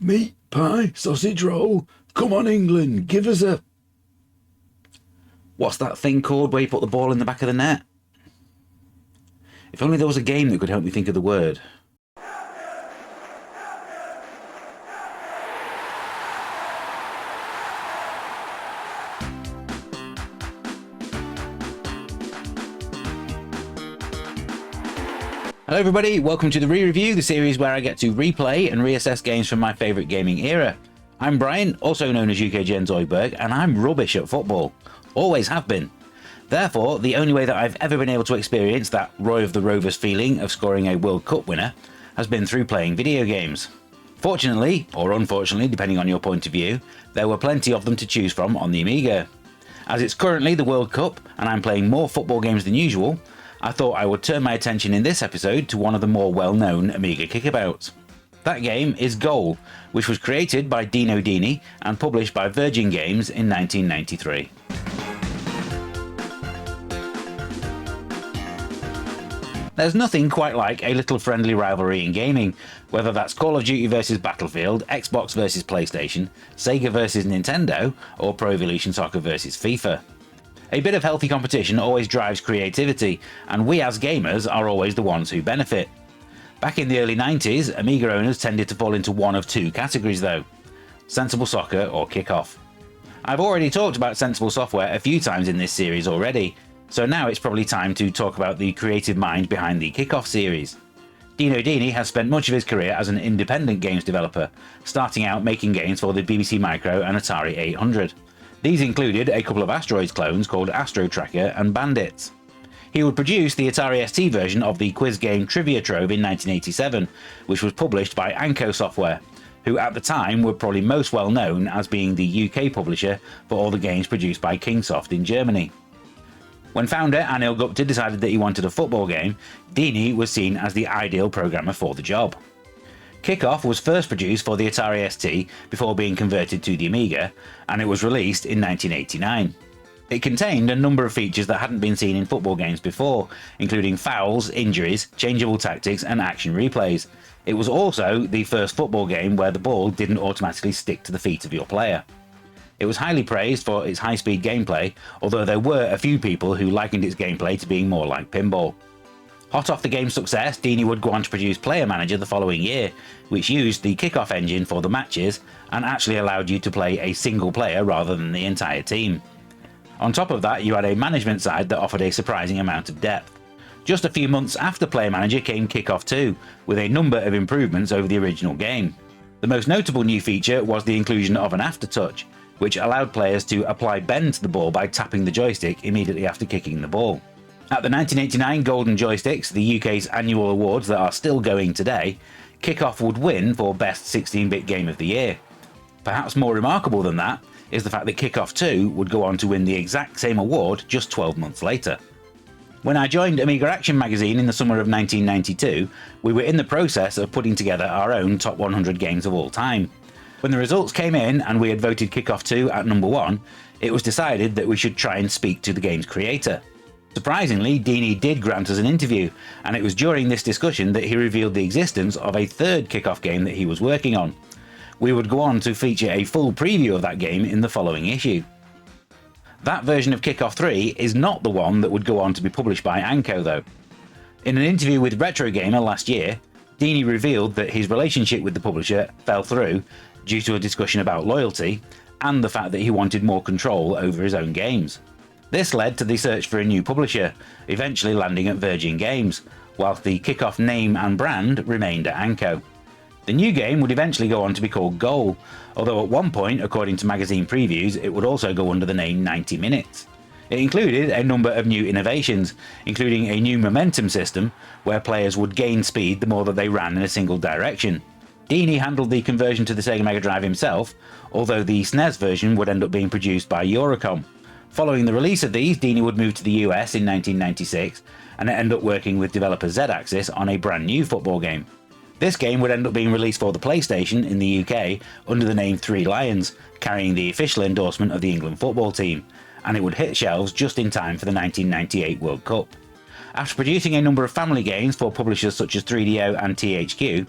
Meat pie, sausage roll. Come on, England, give us a... What's that thing called where you put the ball in the back of the net? If only there was a game that could help me think of the word. Hello everybody, welcome to the Re-Review, the series where I get to replay and reassess games from my favourite gaming era. I'm Brian, also known as UK Gen Zoidberg, and I'm rubbish at football. Always have been. Therefore, the only way that I've ever been able to experience that Roy of the Rovers feeling of scoring a World Cup winner has been through playing video games. Fortunately, or unfortunately, depending on your point of view, there were plenty of them to choose from on the Amiga. As it's currently the World Cup and I'm playing more football games than usual, I thought I would turn my attention in this episode to one of the more well-known Amiga kickabouts. That game is Goal, which was created by Dino Dini and published by Virgin Games in 1993. There's nothing quite like a little friendly rivalry in gaming, whether that's Call of Duty vs Battlefield, Xbox vs PlayStation, Sega vs Nintendo, or Pro Evolution Soccer vs FIFA. A bit of healthy competition always drives creativity, and we as gamers are always the ones who benefit. Back in the early 90s, Amiga owners tended to fall into one of two categories though: sensible soccer or kickoff. I've already talked about sensible software a few times in this series already, so now it's probably time to talk about the creative mind behind the Kickoff series. Dino Dini has spent much of his career as an independent games developer, starting out making games for the BBC Micro and Atari 800. These included a couple of Asteroids clones called Astro Tracker and Bandits. He would produce the Atari ST version of the quiz game Trivia Trove in 1987, which was published by Anco Software, who at the time were probably most well known as being the UK publisher for all the games produced by Kingsoft in Germany. When founder Anil Gupta decided that he wanted a football game, Dini was seen as the ideal programmer for the job. Kickoff was first produced for the Atari ST before being converted to the Amiga, and it was released in 1989. It contained a number of features that hadn't been seen in football games before, including fouls, injuries, changeable tactics, and action replays. It was also the first football game where the ball didn't automatically stick to the feet of your player. It was highly praised for its high-speed gameplay, although there were a few people who likened its gameplay to being more like pinball. Hot off the game's success, Dini would go on to produce Player Manager the following year, which used the Kickoff engine for the matches and actually allowed you to play a single player rather than the entire team. On top of that, you had a management side that offered a surprising amount of depth. Just a few months after Player Manager came Kickoff 2, with a number of improvements over the original game. The most notable new feature was the inclusion of an aftertouch, which allowed players to apply bend to the ball by tapping the joystick immediately after kicking the ball. At the 1989 Golden Joysticks, the UK's annual awards that are still going today, Kickoff would win for Best 16-bit Game of the Year. Perhaps more remarkable than that is the fact that Kickoff 2 would go on to win the exact same award just 12 months later. When I joined Amiga Action magazine in the summer of 1992, we were in the process of putting together our own top 100 games of all time. When the results came in and we had voted Kickoff 2 at number 1, it was decided that we should try and speak to the game's creator. Surprisingly, Dini did grant us an interview, and it was during this discussion that he revealed the existence of a third Kickoff game that he was working on. We would go on to feature a full preview of that game in the following issue. That version of Kickoff 3 is not the one that would go on to be published by Anco though. In an interview with Retrogamer last year, Dini revealed that his relationship with the publisher fell through due to a discussion about loyalty and the fact that he wanted more control over his own games. This led to the search for a new publisher, eventually landing at Virgin Games, whilst the Kickoff name and brand remained at Anco. The new game would eventually go on to be called Goal, although at one point, according to magazine previews, it would also go under the name 90 Minutes. It included a number of new innovations, including a new momentum system, where players would gain speed the more that they ran in a single direction. Dini handled the conversion to the Sega Mega Drive himself, although the SNES version would end up being produced by Eurocom. Following the release of these, Dini would move to the US in 1996 and end up working with developer Z-Axis on a brand new football game. This game would end up being released for the PlayStation in the UK under the name Three Lions, carrying the official endorsement of the England football team, and it would hit shelves just in time for the 1998 World Cup. After producing a number of family games for publishers such as 3DO and THQ,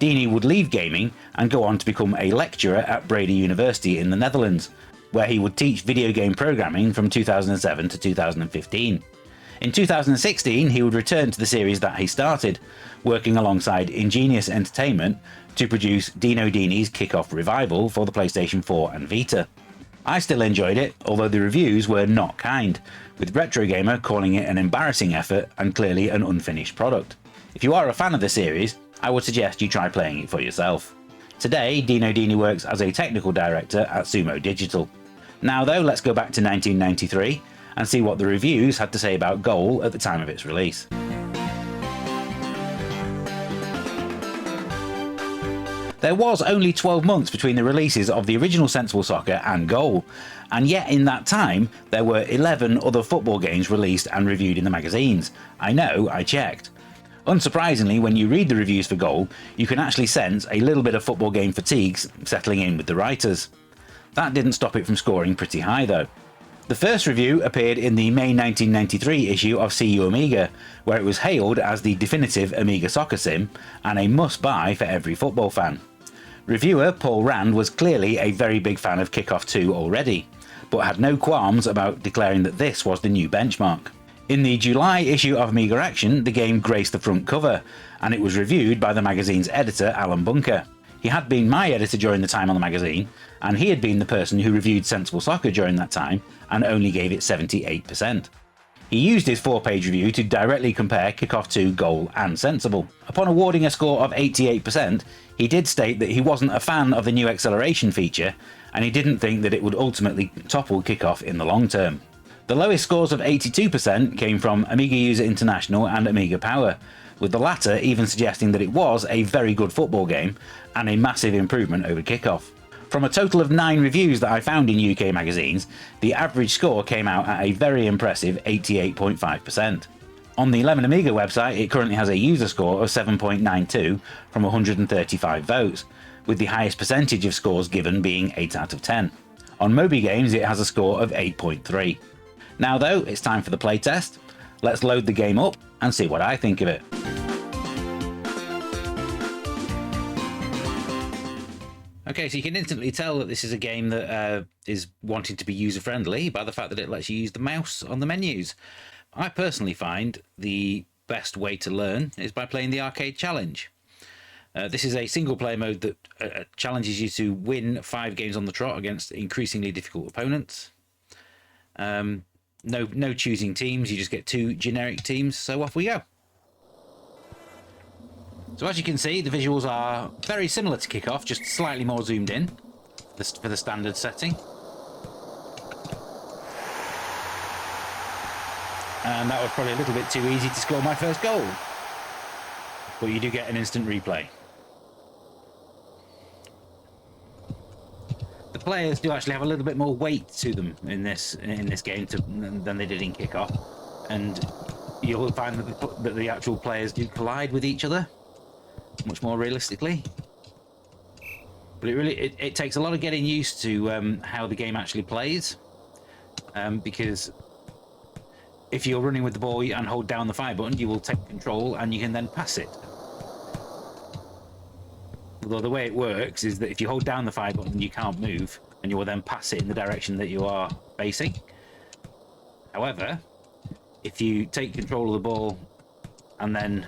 Dini would leave gaming and go on to become a lecturer at Breda University in the Netherlands, where he would teach video game programming from 2007 to 2015. In 2016, he would return to the series that he started, working alongside Ingenious Entertainment to produce Dino Dini's Kick-Off Revival for the PlayStation 4 and Vita. I still enjoyed it, although the reviews were not kind, with Retrogamer calling it an embarrassing effort and clearly an unfinished product. If you are a fan of the series, I would suggest you try playing it for yourself. Today, Dino Dini works as a technical director at Sumo Digital. Now though, let's go back to 1993 and see what the reviews had to say about Goal at the time of its release. There was only 12 months between the releases of the original Sensible Soccer and Goal, and yet in that time there were 11 other football games released and reviewed in the magazines. I know, I checked. Unsurprisingly, when you read the reviews for Goal, you can actually sense a little bit of football game fatigue settling in with the writers. That didn't stop it from scoring pretty high though. The first review appeared in the May 1993 issue of CU Amiga, where it was hailed as the definitive Amiga soccer sim and a must-buy for every football fan. Reviewer Paul Rand was clearly a very big fan of Kick-Off 2 already, but had no qualms about declaring that this was the new benchmark. In the July issue of Amiga Action, the game graced the front cover, and it was reviewed by the magazine's editor Alan Bunker. He had been my editor during the time on the magazine, and he had been the person who reviewed Sensible Soccer during that time and only gave it 78%. He used his 4-page review to directly compare Kick-Off 2, Goal and Sensible. Upon awarding a score of 88%, he did state that he wasn't a fan of the new acceleration feature, and he didn't think that it would ultimately topple Kick-Off in the long term. The lowest scores of 82% came from Amiga User International and Amiga Power, with the latter even suggesting that it was a very good football game and a massive improvement over Kick-Off. From a total of 9 reviews that I found in UK magazines, the average score came out at a very impressive 88.5%. On the Lemon Amiga website, it currently has a user score of 7.92 from 135 votes, with the highest percentage of scores given being 8 out of 10. On Moby Games, it has a score of 8.3. Now though, it's time for the playtest. Let's load the game up and see what I think of it. Okay, so you can instantly tell that this is a game that is wanting to be user-friendly by the fact that it lets you use the mouse on the menus. I personally find the best way to learn is by playing the arcade challenge. This is a single-player mode that challenges you to win 5 games on the trot against increasingly difficult opponents. No choosing teams, you just get 2 generic teams, so off we go. So as you can see, the visuals are very similar to Kick-Off, just slightly more zoomed in for the standard setting. And that was probably a little bit too easy to score my first goal. But you do get an instant replay. The players do actually have a little bit more weight to them in this game than they did in Kick-Off. And you'll find that the actual players do collide with each other much more realistically, but it takes a lot of getting used to how the game actually plays, because if you're running with the ball and hold down the fire button, you will take control and you can then pass it. Although the way it works is that if you hold down the fire button, you can't move, and you will then pass it in the direction that you are facing. However, if you take control of the ball and then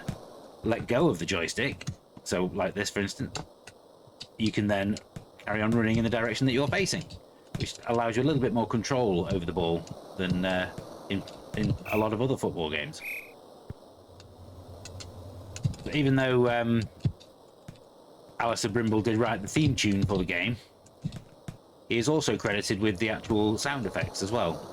let go of the joystick, so like this for instance, you can then carry on running in the direction that you're facing, which allows you a little bit more control over the ball than in a lot of other football games. But even though Alistair Brimble did write the theme tune for the game, he is also credited with the actual sound effects as well.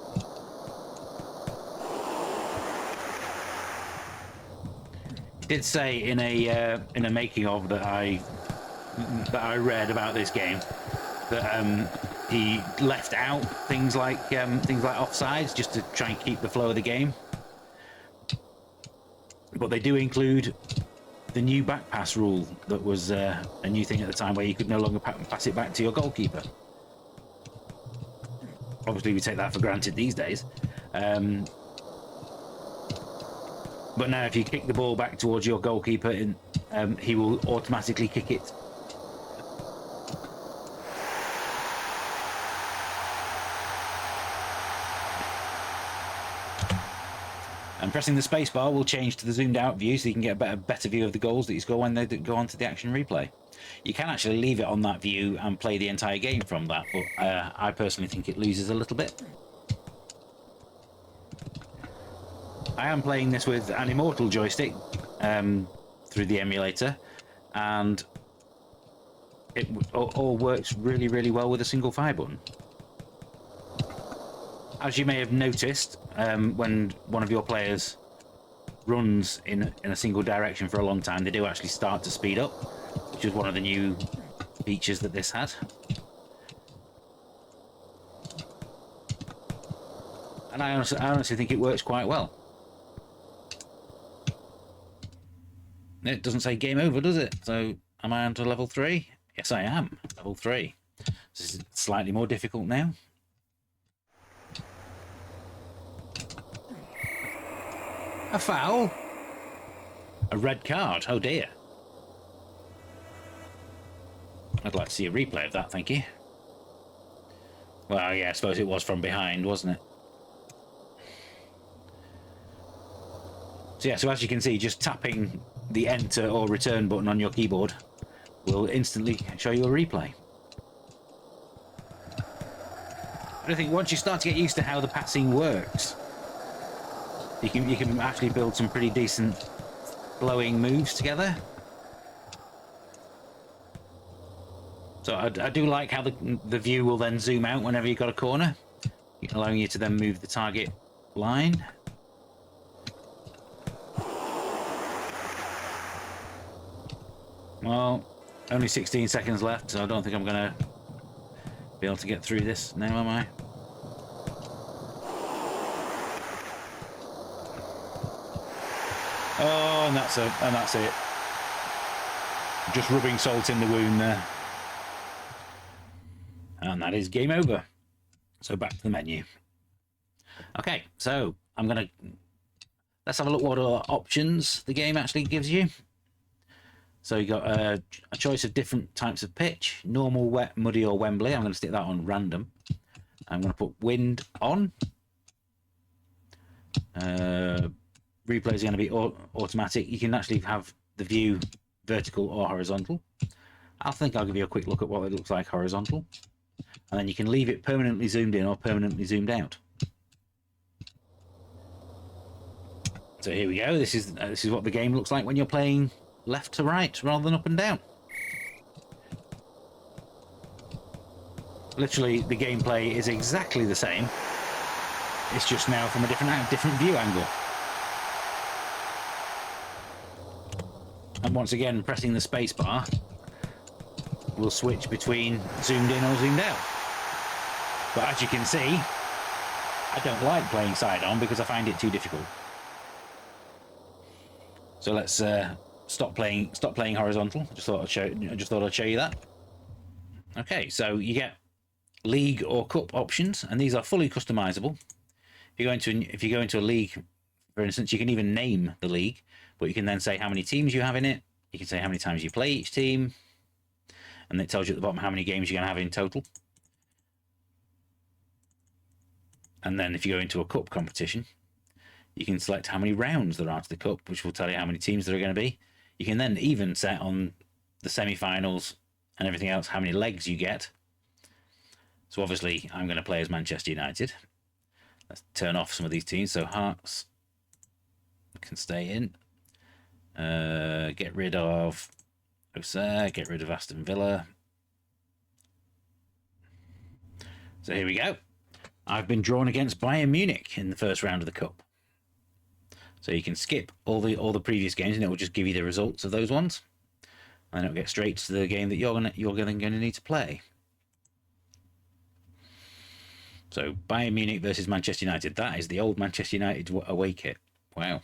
Did say in a making of that I read about this game that he left out things like offsides just to try and keep the flow of the game, but they do include the new back pass rule that was a new thing at the time, where you could no longer pass it back to your goalkeeper. Obviously we take that for granted these days. But now if you kick the ball back towards your goalkeeper, he will automatically kick it. And pressing the spacebar will change to the zoomed out view, so you can get a better view of the goals that you score when they go onto the action replay. You can actually leave it on that view and play the entire game from that, but I personally think it loses a little bit. I am playing this with an Immortal joystick through the emulator, and it all works really, really well with a single fire button. As you may have noticed, when one of your players runs in a single direction for a long time, they do actually start to speed up, which is one of the new features that this had. And I honestly think it works quite well. It doesn't say game over, does it? So, am I on to level 3? Yes, I am. Level 3. This is slightly more difficult now. A foul? A red card? Oh dear. I'd like to see a replay of that, thank you. Well, yeah, I suppose it was from behind, wasn't it? So yeah, so as you can see, just tapping the enter or return button on your keyboard will instantly show you a replay. But I think once you start to get used to how the passing works, you can actually build some pretty decent flowing moves together. So I do like how the view will then zoom out whenever you've got a corner, allowing you to then move the target line. Well, only 16 seconds left, so I don't think I'm going to be able to get through this now, am I? Oh, and that's it. Just rubbing salt in the wound there. And that is game over. So back to the menu. Okay, so let's have a look what options the game actually gives you. So you got a choice of different types of pitch: normal, wet, muddy, or Wembley. I'm going to stick that on random. I'm going to put wind on. Replay is going to be automatic. You can actually have the view vertical or horizontal. I think I'll give you a quick look at what it looks like horizontal, and then you can leave it permanently zoomed in or permanently zoomed out. So here we go. This is what the game looks like when you're playing left to right rather than up and down. Literally, the gameplay is exactly the same. It's just now from a different view angle. And once again, pressing the space bar will switch between zoomed in or zoomed out. But as you can see, I don't like playing side on because I find it too difficult. So let's stop playing horizontal. I just thought I'd show you that. Okay, so you get league or cup options, and these are fully customizable. If you go into a league, for instance, you can even name the league, but you can then say how many teams you have in it. You can say how many times you play each team, and it tells you at the bottom how many games you're going to have in total. And then if you go into a cup competition, you can select how many rounds there are to the cup, which will tell you how many teams there are going to be. You can then even set on the semi-finals and everything else how many legs you get. So obviously I'm going to play as Manchester United. Let's turn off some of these teams. So Hearts can stay in. Get rid of Auxerre, get rid of Aston Villa. So here we go. I've been drawn against Bayern Munich in the first round of the cup. So you can skip all the previous games, and it will just give you the results of those ones, and it'll get straight to the game that you're going to need to play. So Bayern Munich versus Manchester United. That is the old Manchester United away kit. Wow.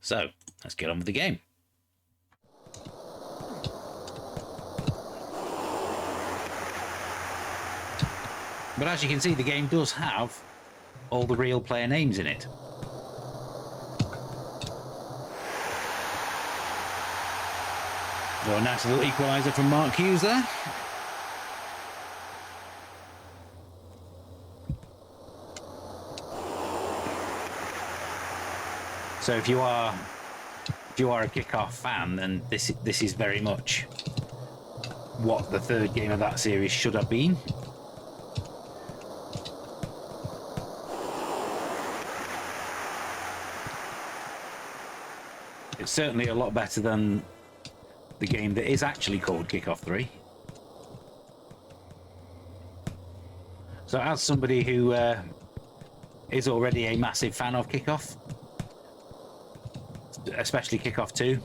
So let's get on with the game. But as you can see, the game does have all the real player names in it. So a nice little equaliser from Mark Hughes there. So if you are a Kick-Off fan, then this is very much what the third game of that series should have been. It's certainly a lot better than the game that is actually called Kick-Off 3. So as somebody who is already a massive fan of Kick-Off, especially Kick-Off 2,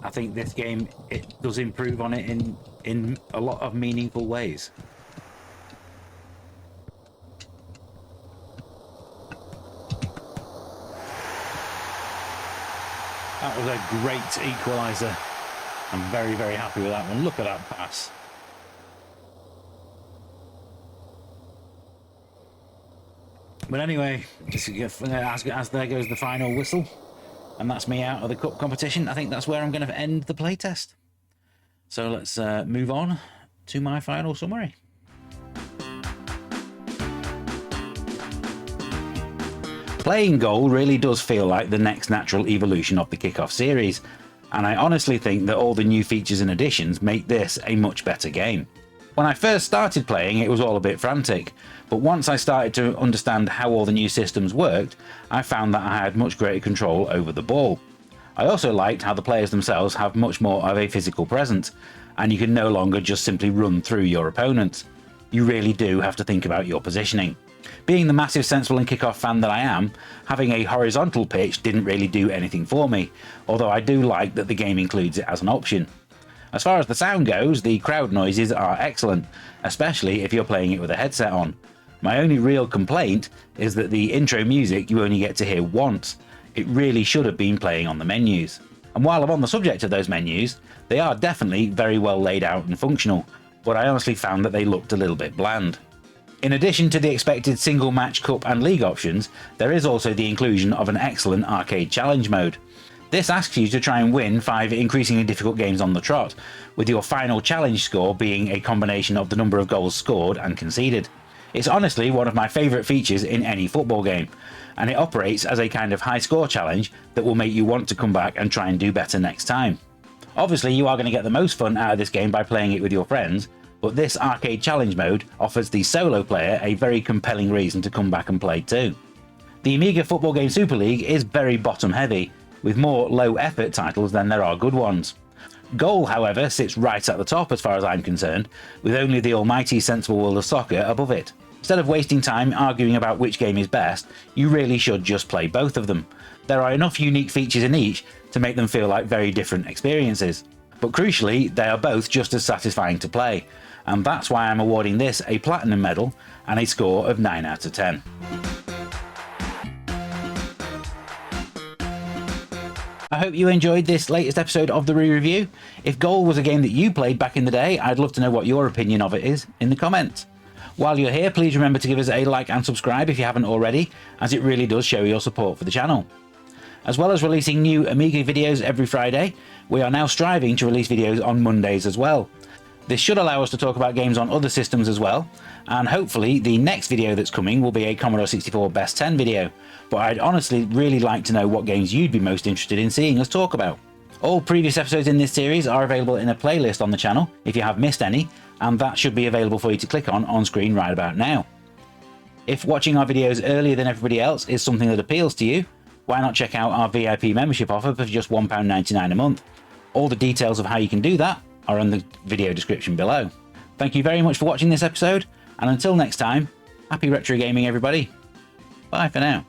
I think this game, it does improve on it in a lot of meaningful ways. That was a great equaliser. I'm very, very happy with that one. Look at that pass. But anyway, as there goes the final whistle, and that's me out of the cup competition. I think that's where I'm going to end the playtest. So let's move on to my final summary. Playing Goal really does feel like the next natural evolution of the Kick-Off series, and I honestly think that all the new features and additions make this a much better game. When I first started playing, it was all a bit frantic, but once I started to understand how all the new systems worked, I found that I had much greater control over the ball. I also liked how the players themselves have much more of a physical presence, and you can no longer just simply run through your opponents. You really do have to think about your positioning. Being the massive Sensible and Kick-Off fan that I am, having a horizontal pitch didn't really do anything for me, although I do like that the game includes it as an option. As far as the sound goes, the crowd noises are excellent, especially if you're playing it with a headset on. My only real complaint is that the intro music you only get to hear once. It really should have been playing on the menus. And while I'm on the subject of those menus, they are definitely very well laid out and functional, but I honestly found that they looked a little bit bland. In addition to the expected single match, cup and league options, there is also the inclusion of an excellent arcade challenge mode. This asks you to try and win 5 increasingly difficult games on the trot, with your final challenge score being a combination of the number of goals scored and conceded. It's honestly one of my favourite features in any football game, and it operates as a kind of high score challenge that will make you want to come back and try and do better next time. Obviously you are going to get the most fun out of this game by playing it with your friends, but this arcade challenge mode offers the solo player a very compelling reason to come back and play too. The Amiga Football Game Super League is very bottom heavy, with more low effort titles than there are good ones. Goal, however, sits right at the top as far as I'm concerned, with only the almighty Sensible World of Soccer above it. Instead of wasting time arguing about which game is best, you really should just play both of them. There are enough unique features in each to make them feel like very different experiences. But crucially, they are both just as satisfying to play, and that's why I'm awarding this a Platinum medal and a score of 9 out of 10. I hope you enjoyed this latest episode of the re-review. If Goal was a game that you played back in the day, I'd love to know what your opinion of it is in the comments. While you're here, please remember to give us a like and subscribe if you haven't already, as it really does show your support for the channel. As well as releasing new Amiga videos every Friday, we are now striving to release videos on Mondays as well. This should allow us to talk about games on other systems as well, and hopefully the next video that's coming will be a Commodore 64 Best 10 video, but I'd honestly really like to know what games you'd be most interested in seeing us talk about. All previous episodes in this series are available in a playlist on the channel if you have missed any, and that should be available for you to click on screen right about now. If watching our videos earlier than everybody else is something that appeals to you, why not check out our VIP membership offer for just £1.99 a month? All the details of how you can do that are in the video description below. Thank you very much for watching this episode, and until next time, happy retro gaming everybody. Bye for now.